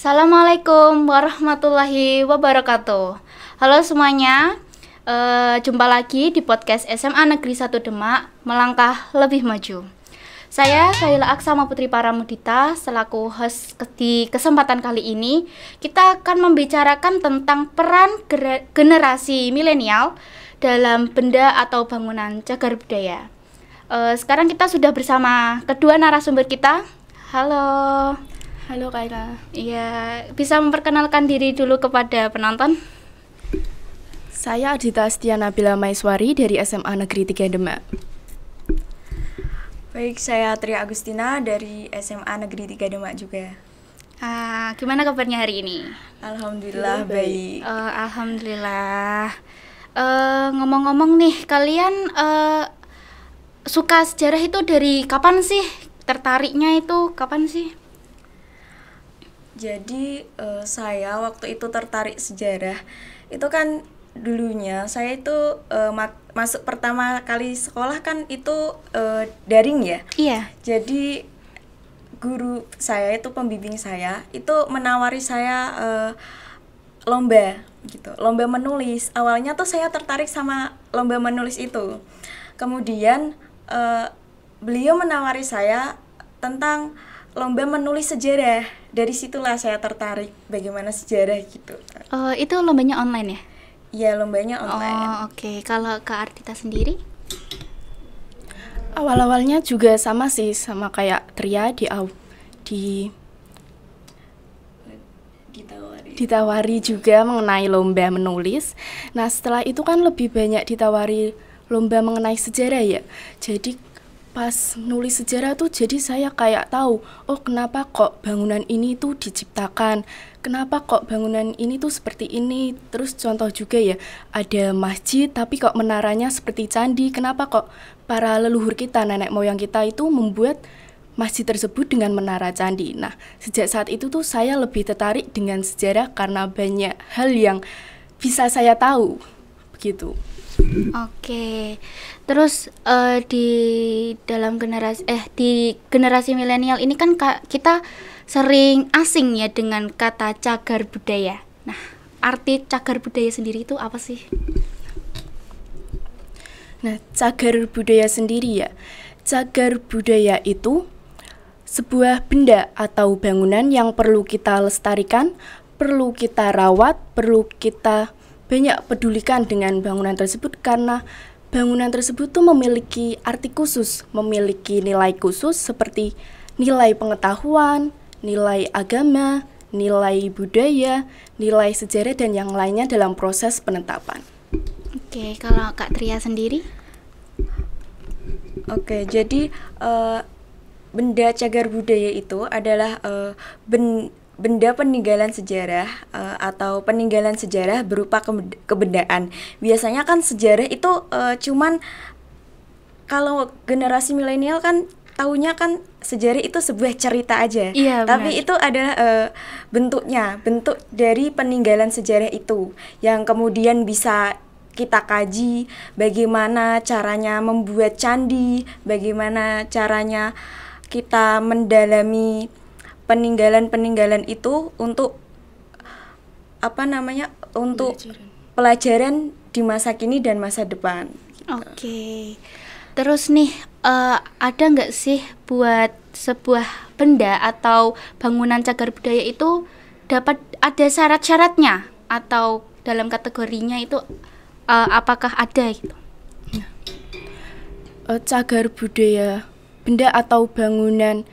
Assalamualaikum warahmatullahi wabarakatuh. Halo semuanya, jumpa lagi di podcast SMA Negeri 1 Demak, Melangkah Lebih Maju. Saya Khaila Aksama Putri Paramudita, selaku host di kesempatan kali ini. Kita akan membicarakan tentang peran generasi milenial dalam benda atau bangunan cagar budaya. Sekarang kita sudah bersama kedua narasumber kita. Halo. Halo Kaila. Iya, bisa memperkenalkan diri dulu kepada penonton? Saya Adita Astia Nabila Maiswari dari SMA Negeri 3 Demak. Baik, saya Tria Agustina dari SMA Negeri 3 Demak juga. Gimana kabarnya hari ini? Alhamdulillah baik. Alhamdulillah. Ngomong-ngomong nih, kalian suka sejarah itu dari kapan sih? Tertariknya itu kapan sih? Jadi saya waktu itu tertarik sejarah itu kan dulunya saya itu masuk pertama kali sekolah kan itu daring ya. Iya. Jadi guru saya itu pembimbing saya itu menawari saya lomba gitu, lomba menulis. Awalnya tuh saya tertarik sama lomba menulis itu. Kemudian beliau menawari saya tentang lomba menulis sejarah. Dari situlah saya tertarik bagaimana sejarah gitu. Itu lombanya online ya? Iya, lombanya online. Oke. Kalau Kak Ardita sendiri? Awal-awalnya juga sama sih, sama kayak Tria ditawari juga mengenai lomba menulis. Nah, setelah itu kan lebih banyak ditawari lomba mengenai sejarah ya. Jadi pas nulis sejarah tuh jadi saya kayak tahu, oh kenapa kok bangunan ini tuh diciptakan, kenapa kok bangunan ini tuh seperti ini. Terus contoh juga ya, ada masjid tapi kok menaranya seperti candi, kenapa kok para leluhur kita, nenek moyang kita itu membuat masjid tersebut dengan menara candi. Nah, sejak saat itu tuh saya lebih tertarik dengan sejarah karena banyak hal yang bisa saya tahu, begitu. Oke. Terus di generasi milenial ini kan kita sering asing ya dengan kata cagar budaya. Nah, arti cagar budaya sendiri itu apa sih? Nah, cagar budaya sendiri ya. Cagar budaya itu sebuah benda atau bangunan yang perlu kita lestarikan, perlu kita rawat, perlu kita banyak pedulikan dengan bangunan tersebut karena bangunan tersebut tuh memiliki arti khusus, memiliki nilai khusus seperti nilai pengetahuan, nilai agama, nilai budaya, nilai sejarah dan yang lainnya dalam proses penetapan. Oke, kalau Kak Tria sendiri? Oke, jadi benda cagar budaya itu adalah benda peninggalan sejarah atau peninggalan sejarah berupa kebendaan. Biasanya kan sejarah itu cuman kalau generasi milenial kan taunya kan sejarah itu sebuah cerita aja. Iya, tapi benar. itu ada bentuk dari peninggalan sejarah itu yang kemudian bisa kita kaji bagaimana caranya membuat candi, bagaimana caranya kita mendalami peninggalan itu untuk untuk pelajaran di masa kini dan masa depan gitu. Oke. Terus nih, ada nggak sih buat sebuah benda atau bangunan cagar budaya itu dapat ada syarat-syaratnya atau dalam kategorinya itu apakah ada gitu? Cagar budaya, benda atau bangunan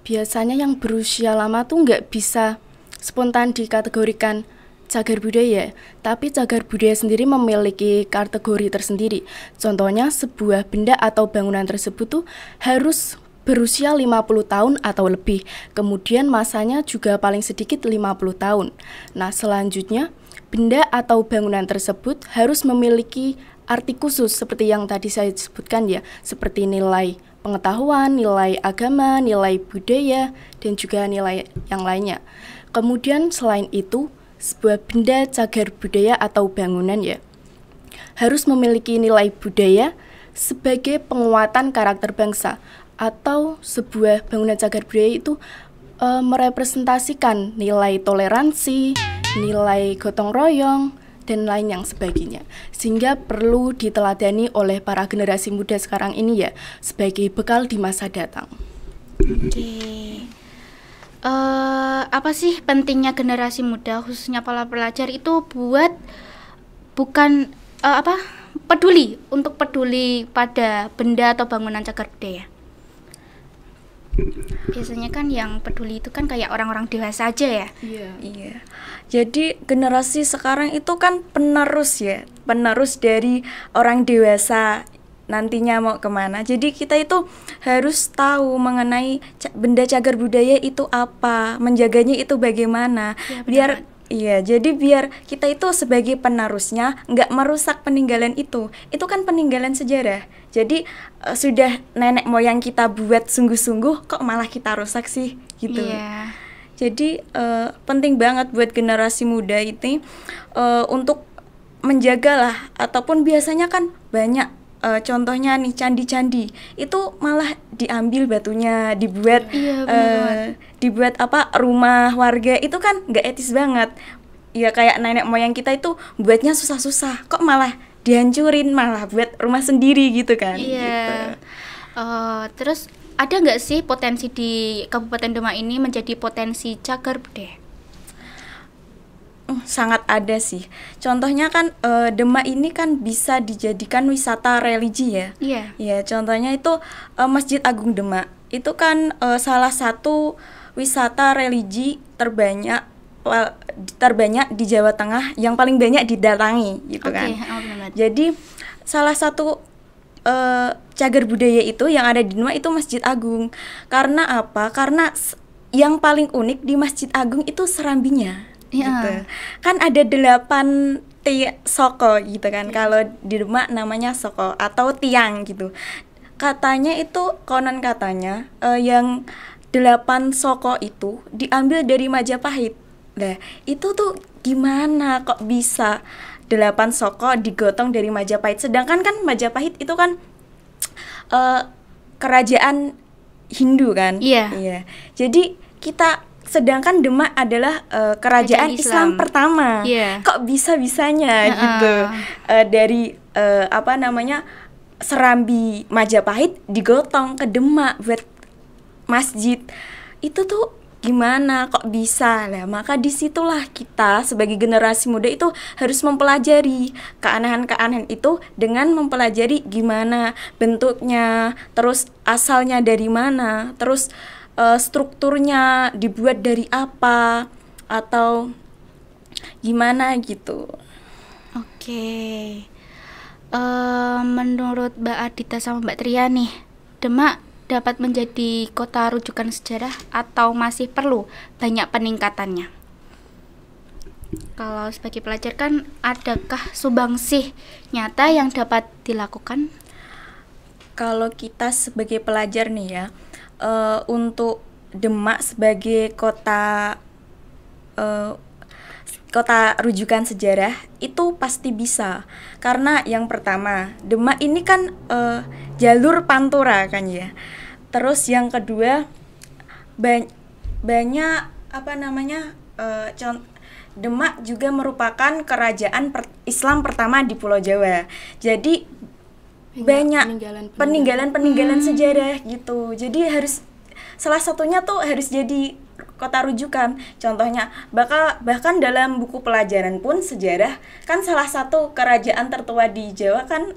biasanya yang berusia lama tuh nggak bisa spontan dikategorikan cagar budaya, tapi cagar budaya sendiri memiliki kategori tersendiri. Contohnya sebuah benda atau bangunan tersebut tuh harus berusia 50 tahun atau lebih, kemudian masanya juga paling sedikit 50 tahun. Nah, selanjutnya benda atau bangunan tersebut harus memiliki arti khusus seperti yang tadi saya sebutkan ya, seperti nilai pengetahuan, nilai agama, nilai budaya, dan juga nilai yang lainnya. Kemudian selain itu, sebuah benda cagar budaya atau bangunan ya, harus memiliki nilai budaya sebagai penguatan karakter bangsa, atau sebuah bangunan cagar budaya itu merepresentasikan nilai toleransi, nilai gotong royong, dan lain yang sebagainya. Sehingga perlu diteladani oleh para generasi muda sekarang ini ya, sebagai bekal di masa datang. Oke. Apa sih pentingnya generasi muda, khususnya para pelajar itu buat peduli pada benda atau bangunan cagar budaya? Biasanya kan yang peduli itu kan kayak orang-orang dewasa aja ya. Iya. Jadi generasi sekarang itu kan penerus ya, penerus dari orang dewasa nantinya mau kemana. Jadi kita itu harus tahu mengenai benda cagar budaya itu apa, menjaganya itu bagaimana. Ya, Jadi biar kita itu sebagai penerusnya nggak merusak peninggalan itu. Itu kan peninggalan sejarah. Jadi sudah nenek moyang kita buat sungguh-sungguh, kok malah kita rusak sih gitu. Iya. Jadi penting banget buat generasi muda ini untuk menjagalah, ataupun biasanya kan banyak contohnya nih candi-candi itu malah diambil batunya, dibuat dibuat rumah warga, itu kan nggak etis banget. Ya kayak nenek moyang kita itu buatnya susah-susah, kok malah dihancurin, malah buat rumah sendiri gitu kan. Iya. Terus ada nggak sih potensi di Kabupaten Demak ini menjadi potensi cagar budaya? Sangat ada sih. Contohnya kan Demak ini kan bisa dijadikan wisata religi ya. Iya. Ya, contohnya itu Masjid Agung Demak. Itu kan salah satu wisata religi terbanyak di Jawa Tengah, yang paling banyak didatangi gitu kan. Jadi salah satu cagar budaya itu yang ada di Demak itu Masjid Agung. Karena apa? Karena yang paling unik di Masjid Agung itu serambinya. Gitu. Kan ada 8 soko gitu kan. Kalau di Demak namanya soko atau tiang gitu. Katanya itu, konon katanya yang 8 soko itu diambil dari Majapahit. Nah, itu tuh gimana kok bisa 8 soko digotong dari Majapahit? Sedangkan kan Majapahit itu kan kerajaan Hindu kan. Iya. Jadi sedangkan Demak adalah kerajaan Islam pertama. Kok bisa-bisanya gitu dari Serambi Majapahit digotong ke Demak buat masjid. Itu tuh gimana kok bisa? Lah, maka disitulah kita sebagai generasi muda itu harus mempelajari keanehan-keanehan itu dengan mempelajari gimana bentuknya, terus asalnya dari mana, terus strukturnya dibuat dari apa, atau gimana gitu. Oke. Menurut Mbak Adita sama Mbak Tria nih, Demak dapat menjadi kota rujukan sejarah atau masih perlu banyak peningkatannya? Kalau sebagai pelajar kan, adakah sumbangsih nyata yang dapat dilakukan? Kalau kita sebagai pelajar nih ya, untuk Demak sebagai kota rujukan sejarah itu pasti bisa. Karena yang pertama, Demak ini kan jalur pantura kan ya. Terus yang kedua, banyak Demak juga merupakan kerajaan Islam pertama di Pulau Jawa. Jadi banyak peninggalan sejarah gitu. Jadi salah satunya tuh harus jadi kota rujukan. Contohnya bahkan dalam buku pelajaran pun sejarah kan salah satu kerajaan tertua di Jawa kan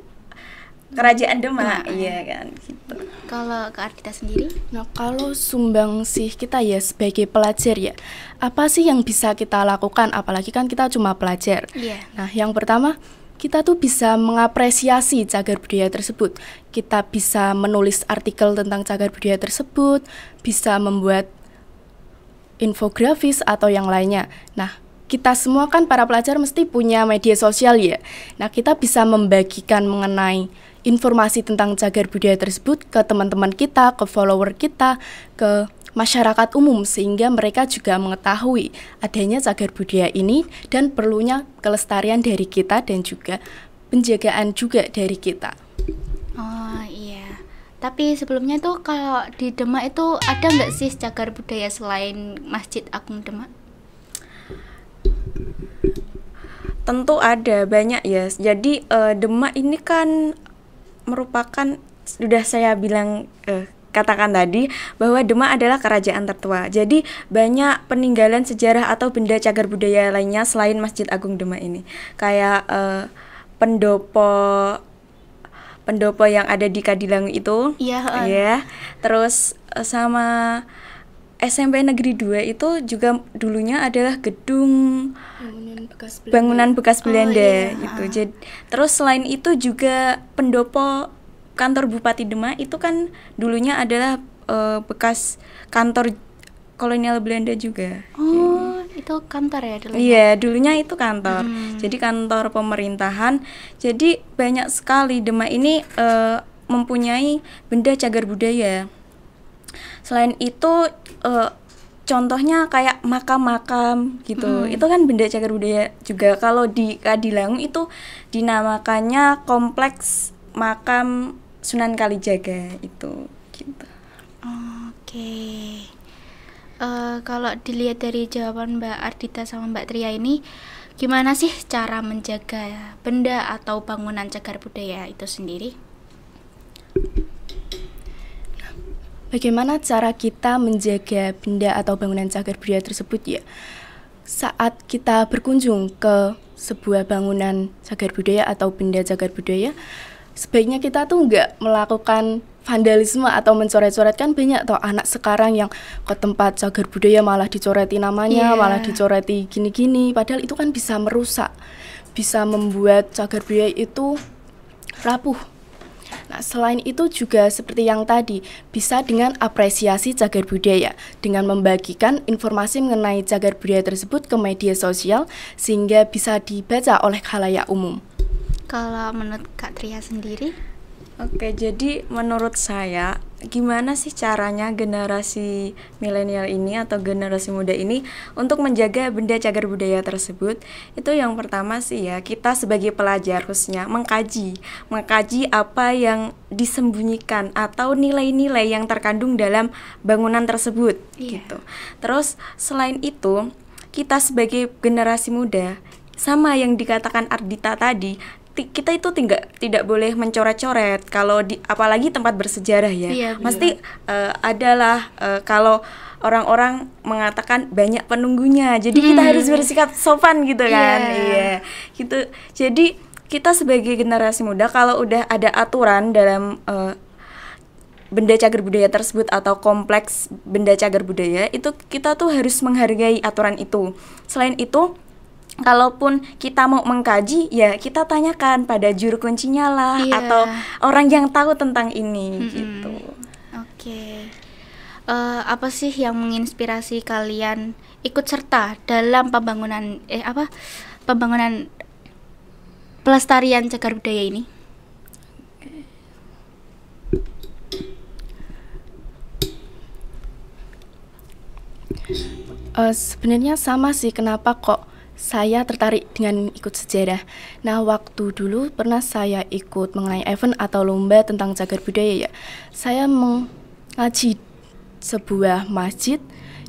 kerajaan Demak. Iya kan gitu. Kalau Kak Ardita sendiri? Nah, kalau sumbangsih kita ya sebagai pelajar ya, apa sih yang bisa kita lakukan? Apalagi kan kita cuma pelajar. Nah, yang pertama, kita tuh bisa mengapresiasi cagar budaya tersebut. Kita bisa menulis artikel tentang cagar budaya tersebut, bisa membuat infografis atau yang lainnya. Nah, kita semua kan para pelajar mesti punya media sosial ya. Nah, kita bisa membagikan mengenai informasi tentang cagar budaya tersebut ke teman-teman kita, ke follower kita, ke masyarakat umum, sehingga mereka juga mengetahui adanya cagar budaya ini dan perlunya kelestarian dari kita dan juga penjagaan juga dari kita. Oh iya. Tapi sebelumnya tuh kalau di Demak itu ada nggak sih cagar budaya selain Masjid Agung Demak? Tentu ada, banyak ya. Jadi Demak ini kan merupakan, sudah saya bilang katakan tadi bahwa Demak adalah kerajaan tertua. Jadi banyak peninggalan sejarah atau benda cagar budaya lainnya selain Masjid Agung Demak ini. Kayak pendopo yang ada di Kadilangu itu. Iya. Ya. Terus sama SMP Negeri 2 itu juga dulunya adalah gedung bangunan bekas Belanda gitu. Jadi terus selain itu juga pendopo kantor Bupati Demak itu kan dulunya adalah bekas kantor kolonial Belanda juga. Oh, itu kantor ya dulunya? Iya, dulunya itu kantor. Jadi kantor pemerintahan. Jadi banyak sekali Demak ini mempunyai benda cagar budaya. Selain itu contohnya kayak makam-makam gitu. Itu kan benda cagar budaya juga. Kalau di Kadilangu itu dinamakannya kompleks makam Sunan Kalijaga itu gitu. Oke. Kalau dilihat dari jawaban Mbak Ardita sama Mbak Tria ini, gimana sih cara menjaga benda atau bangunan cagar budaya itu sendiri? Bagaimana cara kita menjaga benda atau bangunan cagar budaya tersebut ya? Saat kita berkunjung ke sebuah bangunan cagar budaya atau benda cagar budaya, sebaiknya kita tuh nggak melakukan vandalisme atau mencoret-coret. Kan banyak toh anak sekarang yang ke tempat cagar budaya malah dicoreti namanya, malah dicoreti gini-gini, padahal itu kan bisa merusak, bisa membuat cagar budaya itu rapuh. Nah, selain itu juga seperti yang tadi, bisa dengan apresiasi cagar budaya, dengan membagikan informasi mengenai cagar budaya tersebut ke media sosial sehingga bisa dibaca oleh khalayak umum. Kalau menurut Kak Tria sendiri? Oke, jadi menurut saya gimana sih caranya generasi milenial ini atau generasi muda ini untuk menjaga benda cagar budaya tersebut? Itu yang pertama sih ya, kita sebagai pelajar khususnya mengkaji apa yang disembunyikan atau nilai-nilai yang terkandung dalam bangunan tersebut gitu. Terus selain itu, kita sebagai generasi muda sama yang dikatakan Ardita tadi, kita itu tidak boleh mencoret-coret kalau apalagi tempat bersejarah ya. Mesti adalah kalau orang-orang mengatakan banyak penunggunya. Jadi kita harus bersikap sopan gitu kan. Iya. Gitu. Jadi kita sebagai generasi muda kalau udah ada aturan dalam benda cagar budaya tersebut atau kompleks benda cagar budaya, itu kita tuh harus menghargai aturan itu. Selain itu, kalaupun kita mau mengkaji, ya kita tanyakan pada juru kuncinya lah, atau orang yang tahu tentang ini gitu. Oke. Apa sih yang menginspirasi kalian ikut serta dalam pembangunan pelestarian cagar budaya ini? Sebenarnya sama sih, kenapa kok saya tertarik dengan ikut sejarah. Nah, waktu dulu pernah saya ikut mengenai event atau lomba tentang cagar budaya ya. Saya mengaji sebuah masjid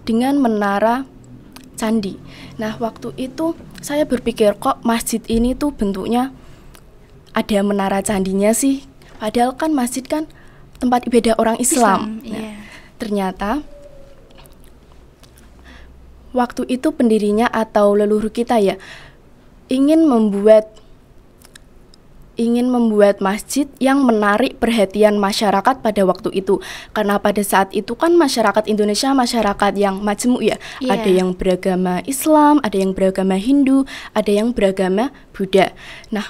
dengan menara candi. Nah, waktu itu saya berpikir kok masjid ini tuh bentuknya ada menara candinya sih. Padahal kan masjid kan tempat ibadah orang Islam. Ternyata waktu itu pendirinya atau leluhur kita ya ingin membuat masjid yang menarik perhatian masyarakat pada waktu itu, karena pada saat itu kan masyarakat Indonesia masyarakat yang majemuk ya. Ada yang beragama Islam, ada yang beragama Hindu, ada yang beragama Buddha. Nah,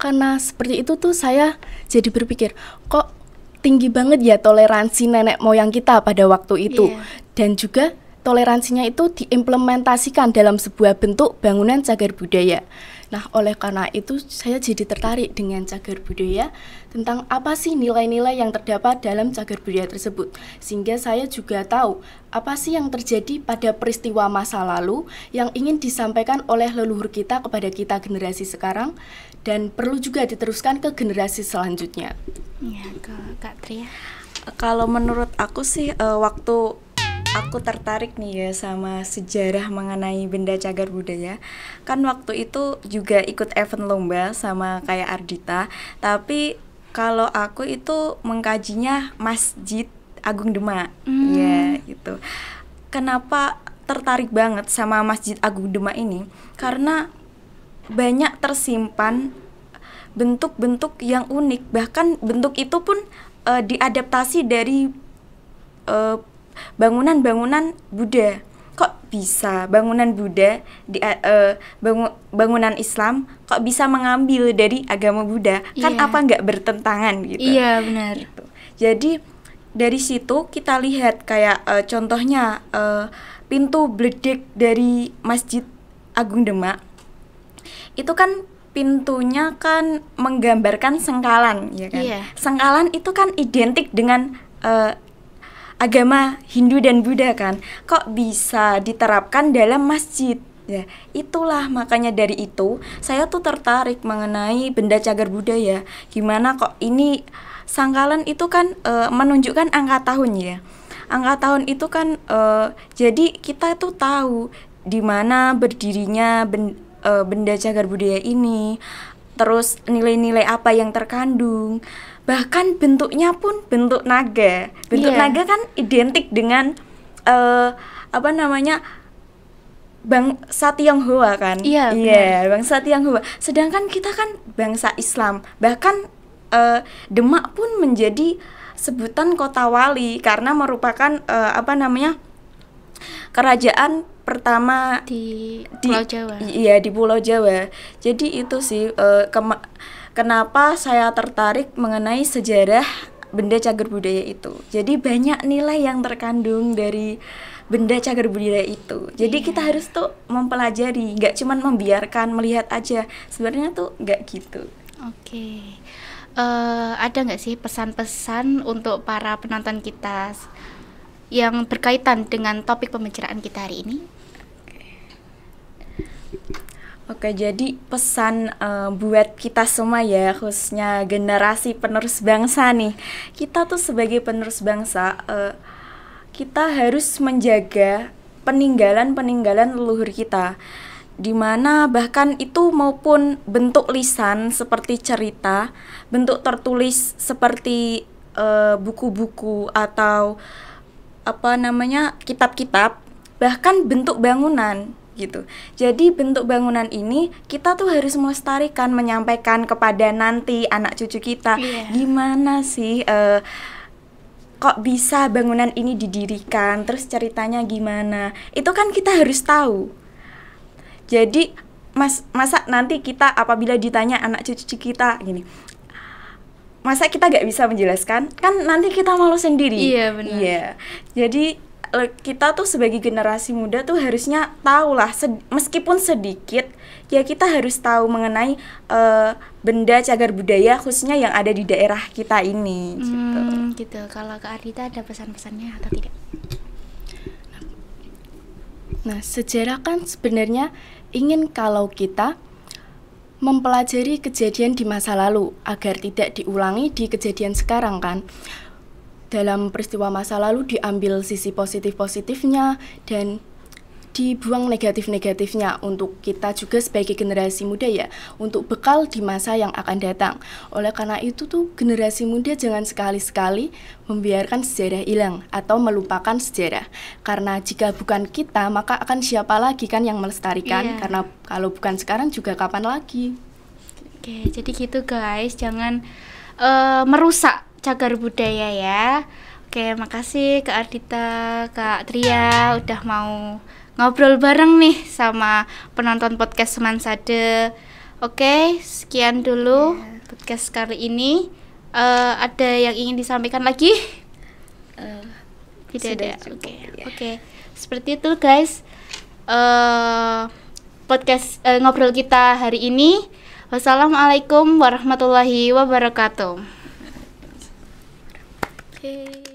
karena seperti itu tuh saya jadi berpikir kok tinggi banget ya toleransi nenek moyang kita pada waktu itu. Dan juga toleransinya itu diimplementasikan dalam sebuah bentuk bangunan cagar budaya. Nah, oleh karena itu saya jadi tertarik dengan cagar budaya, tentang apa sih nilai-nilai yang terdapat dalam cagar budaya tersebut. Sehingga saya juga tahu apa sih yang terjadi pada peristiwa masa lalu yang ingin disampaikan oleh leluhur kita kepada kita generasi sekarang dan perlu juga diteruskan ke generasi selanjutnya. Ya, Kak Tria. Kalau menurut aku sih waktu aku tertarik nih ya sama sejarah mengenai benda cagar budaya, kan waktu itu juga ikut event lomba sama kayak Ardita, tapi kalau aku itu mengkajinya Masjid Agung Demak. Ya gitu. Kenapa tertarik banget sama Masjid Agung Demak ini? Karena banyak tersimpan bentuk-bentuk yang unik, bahkan bentuk itu pun diadaptasi dari bangunan-bangunan Buddha. Kok bisa bangunan Buddha bangunan Islam kok bisa mengambil dari agama Buddha? Kan Iya. apa nggak bertentangan gitu? Iya, benar. Gitu. Jadi dari situ kita lihat kayak contohnya pintu bledek dari Masjid Agung Demak itu kan pintunya kan menggambarkan sengkalan, ya kan? Iya. Sengkalan itu kan identik dengan agama Hindu dan Buddha kan. Kok bisa diterapkan dalam masjid? Ya, itulah makanya dari itu saya tuh tertarik mengenai benda cagar budaya. Gimana kok ini sangkalan itu kan menunjukkan angka tahun ya. Angka tahun itu kan jadi kita tuh tahu di mana berdirinya benda cagar budaya ini, terus nilai-nilai apa yang terkandung, bahkan bentuknya pun bentuk naga. Bentuk Iya. naga kan identik dengan apa namanya, bangsa Tionghoa kan. Iya, Iya, bangsa Tionghoa. Sedangkan kita kan bangsa Islam. Bahkan Demak pun menjadi sebutan kota wali karena merupakan apa namanya, kerajaan pertama Di Pulau Jawa. Iya, di Pulau Jawa. Jadi itu sih kenapa saya tertarik mengenai sejarah benda cagar budaya itu. Jadi banyak nilai yang terkandung dari benda cagar budaya itu. Jadi kita harus tuh mempelajari, nggak cuman membiarkan melihat aja. Sebenarnya tuh nggak gitu. Oke. Ada nggak sih pesan-pesan untuk para penonton kita yang berkaitan dengan topik pembicaraan kita hari ini? Oke, jadi pesan buat kita semua ya, khususnya generasi penerus bangsa nih. Kita tuh sebagai penerus bangsa, kita harus menjaga peninggalan-peninggalan leluhur kita. Dimana bahkan itu maupun bentuk lisan seperti cerita, bentuk tertulis seperti buku-buku atau apa namanya, kitab-kitab, bahkan bentuk bangunan gitu. Jadi bentuk bangunan ini kita tuh harus melestarikan, menyampaikan kepada nanti anak cucu kita. Iya. Gimana sih kok bisa bangunan ini didirikan, terus ceritanya gimana, itu kan kita harus tahu. Jadi masa nanti kita apabila ditanya anak cucu kita gini, masa kita gak bisa menjelaskan? Kan nanti kita malu sendiri. Iya, benar. Iya. Jadi kita tuh sebagai generasi muda tuh harusnya tahu lah, meskipun sedikit, ya kita harus tahu mengenai benda cagar budaya khususnya yang ada di daerah kita ini. Gitu. Kalau Kak Ardita ada pesan-pesannya atau tidak? Nah, sejarah kan sebenarnya ingin kalau kita mempelajari kejadian di masa lalu agar tidak diulangi di kejadian sekarang kan. Dalam peristiwa masa lalu diambil sisi positif-positifnya dan dibuang negatif-negatifnya untuk kita juga sebagai generasi muda ya, untuk bekal di masa yang akan datang. Oleh karena itu tuh generasi muda jangan sekali-sekali membiarkan sejarah hilang atau melupakan sejarah. Karena jika bukan kita, maka akan siapa lagi kan yang melestarikan? Iya. Karena kalau bukan sekarang juga kapan lagi? Oke, jadi gitu guys, jangan merusak cagar budaya ya. Oke, makasih Kak Ardita, Kak Tria udah mau ngobrol bareng nih sama penonton podcast Semansade. Oke, sekian dulu podcast kali ini. Ada yang ingin disampaikan lagi? Tidak Sudah ada. cukup, Oke, ya. oke. Seperti itu guys. Podcast ngobrol kita hari ini. Wassalamualaikum warahmatullahi wabarakatuh. Oke.